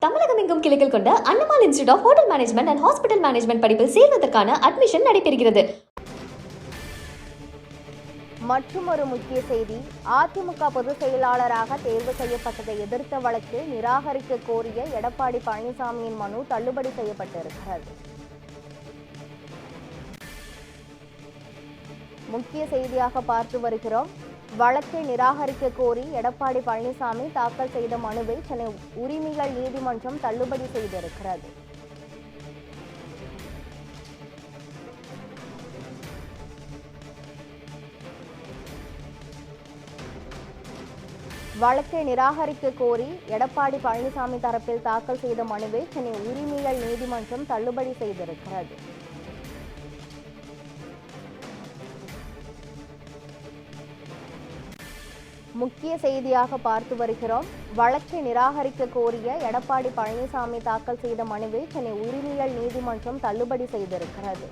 தமிழகம் எங்கும் கிளைகள் கொண்ட அண்ணமால் institute of hotel management and hospital management படிப்பில் சேர்வதற்கான அட்மிஷன் நடைபெறுகிறது. மற்றொரு முக்கிய செய்தி, அதிமுக பொதுச் செயலாளராக தேர்வு செய்யப்பட்டதை எதிர்த்த வழக்கு நிராகரிக்க கோரிய எடப்பாடி பழனிசாமியின் மனு தள்ளுபடி செய்யப்பட்டிருக்கிறது. முக்கிய செய்தியாக பார்த்து வருகிறோம். வழக்கை நிராகரிக்க கோரி எடப்பாடி பழனிசாமி தாக்கல் செய்த மனுவை சென்னை உரிமைகள் நீதிமன்றம் தள்ளுபடி செய்திருக்கிறது. வழக்கை நிராகரிக்க கோரி எடப்பாடி பழனிசாமி தரப்பில் தாக்கல் செய்த மனுவை சென்னை உரிமைகள் நீதிமன்றம் தள்ளுபடி செய்திருக்கிறது. முக்கிய செய்தியாக பார்த்து வருகிறோம். வழக்கை நிராகரிக்க கோரிய எடப்பாடி பழனிசாமி தாக்கல் செய்த மனுவை சென்னை உரிமைகள் நீதிமன்றம் தள்ளுபடி செய்திருக்கிறது.